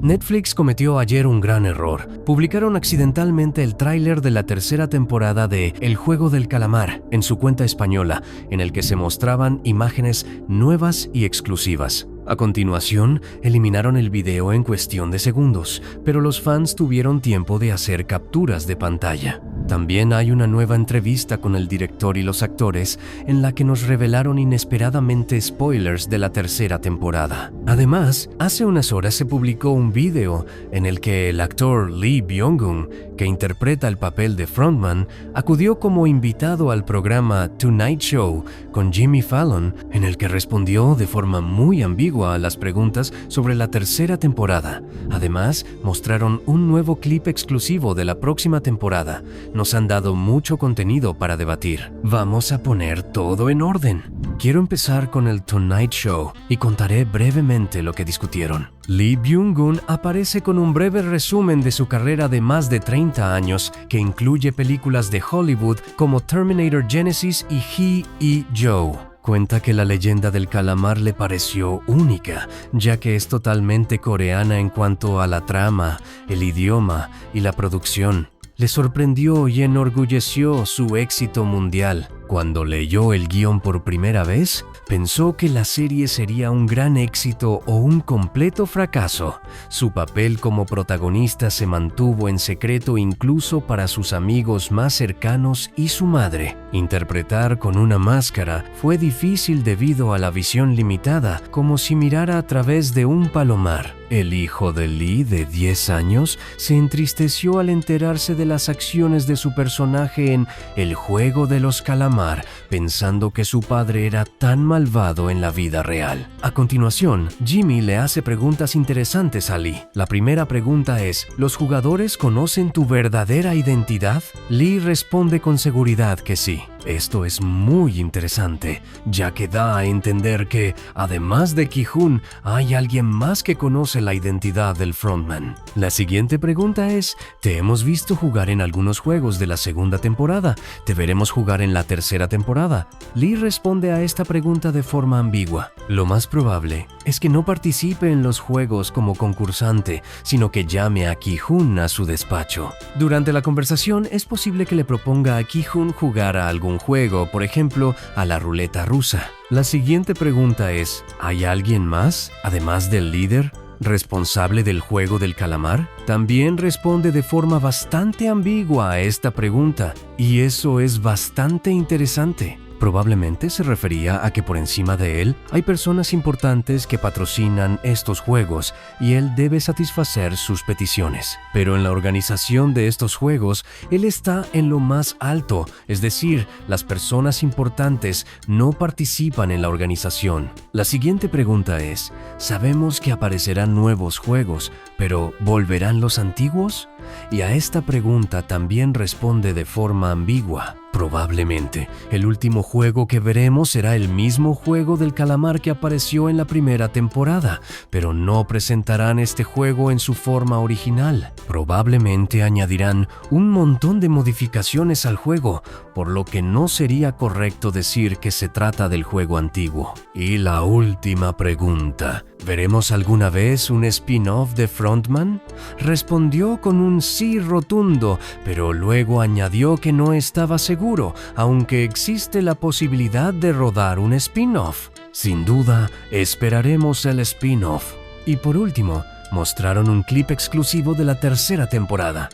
Netflix cometió ayer un gran error. Publicaron accidentalmente el tráiler de la tercera temporada de El Juego del Calamar en su cuenta española, en el que se mostraban imágenes nuevas y exclusivas. A continuación, eliminaron el video en cuestión de segundos, pero los fans tuvieron tiempo de hacer capturas de pantalla. También hay una nueva entrevista con el director y los actores en la que nos revelaron inesperadamente spoilers de la tercera temporada. Además, hace unas horas se publicó un video en el que el actor Lee Byung-hun, que interpreta el papel de Frontman, acudió como invitado al programa Tonight Show con Jimmy Fallon, en el que respondió de forma muy ambigua a las preguntas sobre la tercera temporada. Además, mostraron un nuevo clip exclusivo de la próxima temporada. Nos han dado mucho contenido para debatir. Vamos a poner todo en orden. Quiero empezar con el Tonight Show y contaré brevemente lo que discutieron. Lee Byung-hun aparece con un breve resumen de su carrera de más de 30 años, que incluye películas de Hollywood como Terminator Genesis y He y Joe. Cuenta que la leyenda del calamar le pareció única, ya que es totalmente coreana en cuanto a la trama, el idioma y la producción. Le sorprendió y enorgulleció su éxito mundial. Cuando leyó el guión por primera vez, pensó que la serie sería un gran éxito o un completo fracaso. Su papel como protagonista se mantuvo en secreto incluso para sus amigos más cercanos y su madre. Interpretar con una máscara fue difícil debido a la visión limitada, como si mirara a través de un palomar. El hijo de Lee, de 10 años, se entristeció al enterarse de las acciones de su personaje en El Juego de los Calamar, pensando que su padre era tan malvado en la vida real. A continuación, Jimmy le hace preguntas interesantes a Lee. La primera pregunta es: ¿los jugadores conocen tu verdadera identidad? Lee responde con seguridad que sí. Esto es muy interesante, ya que da a entender que, además de Ki-hoon, hay alguien más que conoce la identidad del frontman. La siguiente pregunta es: te hemos visto jugar en algunos juegos de la segunda temporada, ¿te veremos jugar en la tercera temporada? Lee responde a esta pregunta de forma ambigua. Lo más probable es que no participe en los juegos como concursante, sino que llame a Ki-hoon a su despacho. Durante la conversación es posible que le proponga a Ki-hoon jugar a algún juego, por ejemplo, a la ruleta rusa. La siguiente pregunta es: ¿hay alguien más, además del líder, responsable del juego del calamar? También responde de forma bastante ambigua a esta pregunta, y eso es bastante interesante. Probablemente se refería a que por encima de él hay personas importantes que patrocinan estos juegos y él debe satisfacer sus peticiones. Pero en la organización de estos juegos, él está en lo más alto, es decir, las personas importantes no participan en la organización. La siguiente pregunta es: sabemos que aparecerán nuevos juegos, pero ¿volverán los antiguos? Y a esta pregunta también responde de forma ambigua. Probablemente, el último juego que veremos será el mismo juego del calamar que apareció en la primera temporada, pero no presentarán este juego en su forma original. Probablemente añadirán un montón de modificaciones al juego, por lo que no sería correcto decir que se trata del juego antiguo. Y la última pregunta: ¿veremos alguna vez un spin-off de Frontman? Respondió con un sí rotundo, pero luego añadió que no estaba seguro, aunque existe la posibilidad de rodar un spin-off. Sin duda, esperaremos el spin-off. Y por último, mostraron un clip exclusivo de la tercera temporada.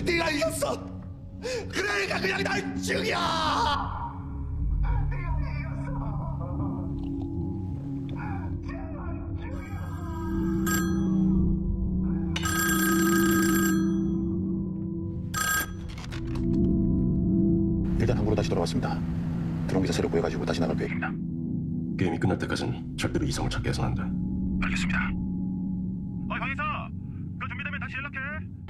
네가 이겼어! 그러니까 그냥 날 죽여! 일단 항구로 다시 돌아왔습니다. 드론 기사 새로 구해가지고 다시 나갈 계획입니다. 게임이 끝날 때까지는 절대로 이성을 찾게 해서는 안 돼. 알겠습니다. 방에서 그거 준비되면 다시 연락해.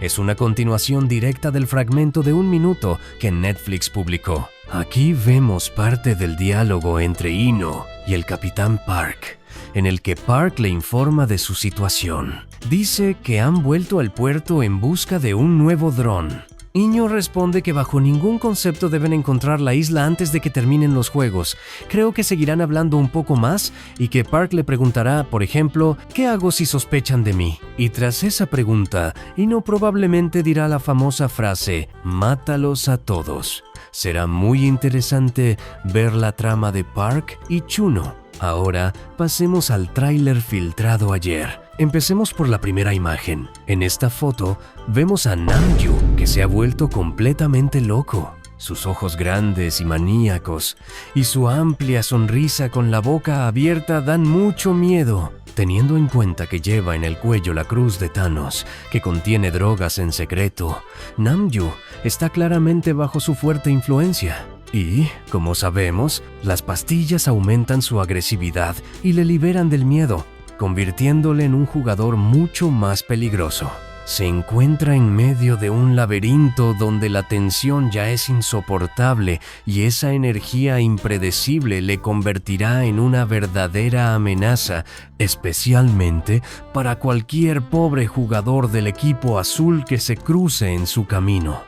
Es una continuación directa del fragmento de 1 minuto que Netflix publicó. Aquí vemos parte del diálogo entre Ino y el Capitán Park, en el que Park le informa de su situación. Dice que han vuelto al puerto en busca de un nuevo dron. Iño responde que bajo ningún concepto deben encontrar la isla antes de que terminen los juegos. Creo que seguirán hablando un poco más y que Park le preguntará, por ejemplo, ¿qué hago si sospechan de mí? Y tras esa pregunta, Ino probablemente dirá la famosa frase, mátalos a todos. Será muy interesante ver la trama de Park y Chuno. Ahora pasemos al tráiler filtrado ayer. Empecemos por la primera imagen. En esta foto vemos a Namju, que se ha vuelto completamente loco. Sus ojos grandes y maníacos y su amplia sonrisa con la boca abierta dan mucho miedo. Teniendo en cuenta que lleva en el cuello la cruz de Thanos, que contiene drogas en secreto, Namju está claramente bajo su fuerte influencia. Y, como sabemos, las pastillas aumentan su agresividad y le liberan del miedo, convirtiéndole en un jugador mucho más peligroso. Se encuentra en medio de un laberinto donde la tensión ya es insoportable y esa energía impredecible le convertirá en una verdadera amenaza, especialmente para cualquier pobre jugador del equipo azul que se cruce en su camino.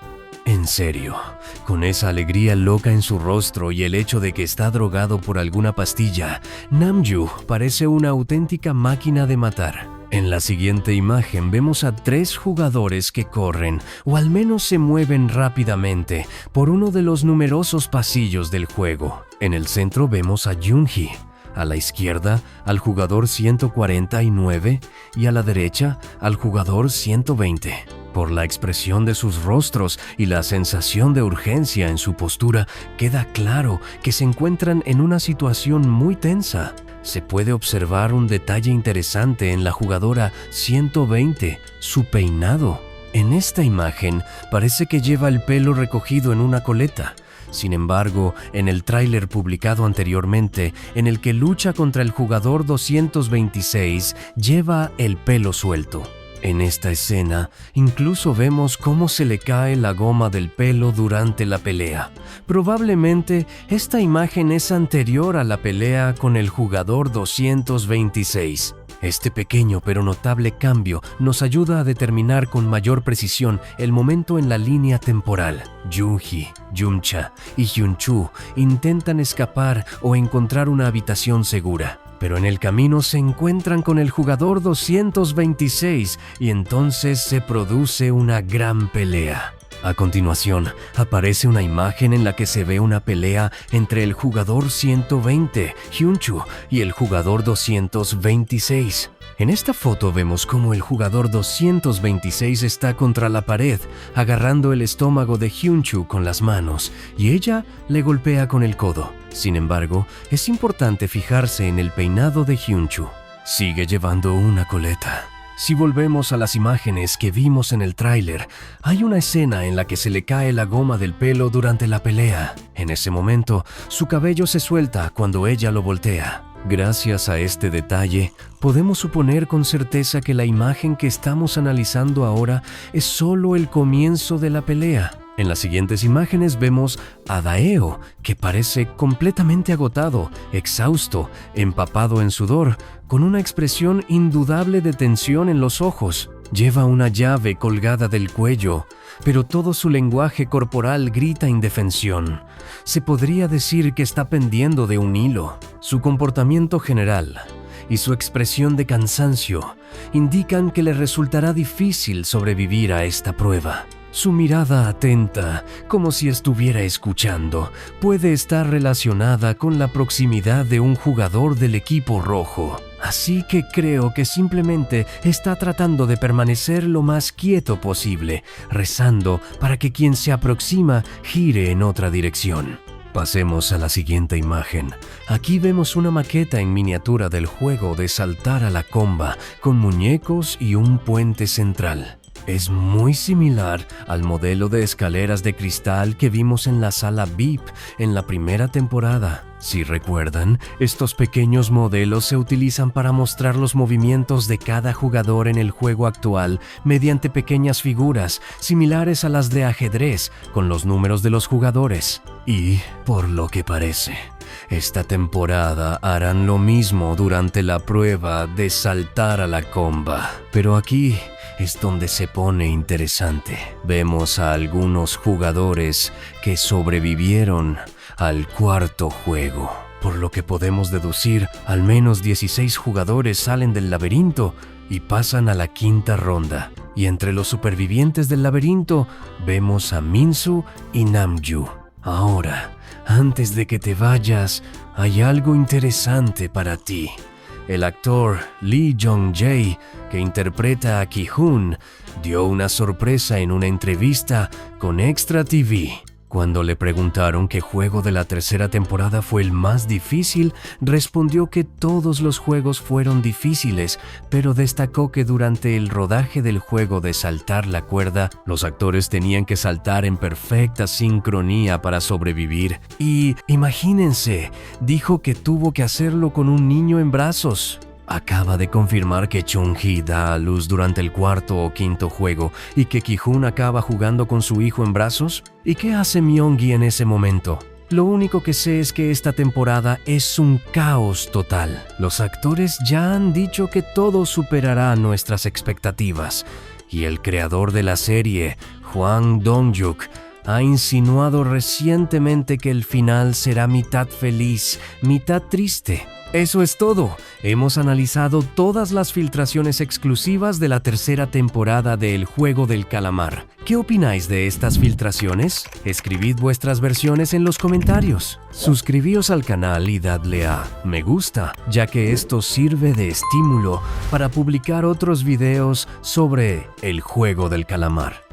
En serio, con esa alegría loca en su rostro y el hecho de que está drogado por alguna pastilla, Namju parece una auténtica máquina de matar. En la siguiente imagen vemos a 3 jugadores que corren, o al menos se mueven rápidamente, por uno de los numerosos pasillos del juego. En el centro vemos a Junhee, a la izquierda al jugador 149 y a la derecha al jugador 120. Por la expresión de sus rostros y la sensación de urgencia en su postura, queda claro que se encuentran en una situación muy tensa. Se puede observar un detalle interesante en la jugadora 120, su peinado. En esta imagen parece que lleva el pelo recogido en una coleta. Sin embargo, en el tráiler publicado anteriormente, en el que lucha contra el jugador 226, lleva el pelo suelto. En esta escena, incluso vemos cómo se le cae la goma del pelo durante la pelea. Probablemente, esta imagen es anterior a la pelea con el jugador 226. Este pequeño pero notable cambio nos ayuda a determinar con mayor precisión el momento en la línea temporal. Junhee, Yumcha y Hyunchu intentan escapar o encontrar una habitación segura, pero en el camino se encuentran con el jugador 226 y entonces se produce una gran pelea. A continuación, aparece una imagen en la que se ve una pelea entre el jugador 120, Hyunchu, y el jugador 226. En esta foto vemos cómo el jugador 226 está contra la pared, agarrando el estómago de Hyunchu con las manos, y ella le golpea con el codo. Sin embargo, es importante fijarse en el peinado de Hyunchu. Sigue llevando una coleta. Si volvemos a las imágenes que vimos en el tráiler, hay una escena en la que se le cae la goma del pelo durante la pelea. En ese momento, su cabello se suelta cuando ella lo voltea. Gracias a este detalle, podemos suponer con certeza que la imagen que estamos analizando ahora es solo el comienzo de la pelea. En las siguientes imágenes vemos a Daeo, que parece completamente agotado, exhausto, empapado en sudor, con una expresión indudable de tensión en los ojos. Lleva una llave colgada del cuello, pero todo su lenguaje corporal grita indefensión. Se podría decir que está pendiendo de un hilo. Su comportamiento general y su expresión de cansancio indican que le resultará difícil sobrevivir a esta prueba. Su mirada atenta, como si estuviera escuchando, puede estar relacionada con la proximidad de un jugador del equipo rojo. Así que creo que simplemente está tratando de permanecer lo más quieto posible, rezando para que quien se aproxima gire en otra dirección. Pasemos a la siguiente imagen. Aquí vemos una maqueta en miniatura del juego de saltar a la comba, con muñecos y un puente central. Es muy similar al modelo de escaleras de cristal que vimos en la sala VIP en la primera temporada. Si recuerdan, estos pequeños modelos se utilizan para mostrar los movimientos de cada jugador en el juego actual mediante pequeñas figuras similares a las de ajedrez con los números de los jugadores. Y, por lo que parece, esta temporada harán lo mismo durante la prueba de saltar a la comba. Pero aquí es donde se pone interesante. Vemos a algunos jugadores que sobrevivieron al cuarto juego, por lo que podemos deducir al menos 16 jugadores salen del laberinto y pasan a la quinta ronda. Y entre los supervivientes del laberinto vemos a Minsu y Namju. Ahora, antes de que te vayas, hay algo interesante para ti. El actor Lee Jong-jae, que interpreta a Ki-hoon, dio una sorpresa en una entrevista con Extra TV. Cuando le preguntaron qué juego de la tercera temporada fue el más difícil, respondió que todos los juegos fueron difíciles, pero destacó que durante el rodaje del juego de saltar la cuerda, los actores tenían que saltar en perfecta sincronía para sobrevivir. Y imagínense, dijo que tuvo que hacerlo con un niño en brazos. Acaba de confirmar que Chung-hee da a luz durante el cuarto o quinto juego y que Ki-hoon acaba jugando con su hijo en brazos. ¿Y qué hace Myung-gi en ese momento? Lo único que sé es que esta temporada es un caos total. Los actores ya han dicho que todo superará nuestras expectativas. Y el creador de la serie, Hwang Dong-hyuk, ha insinuado recientemente que el final será mitad feliz, mitad triste. Eso es todo. Hemos analizado todas las filtraciones exclusivas de la tercera temporada de El Juego del Calamar. ¿Qué opináis de estas filtraciones? Escribid vuestras versiones en los comentarios. Suscribíos al canal y dadle a me gusta, ya que esto sirve de estímulo para publicar otros videos sobre El Juego del Calamar.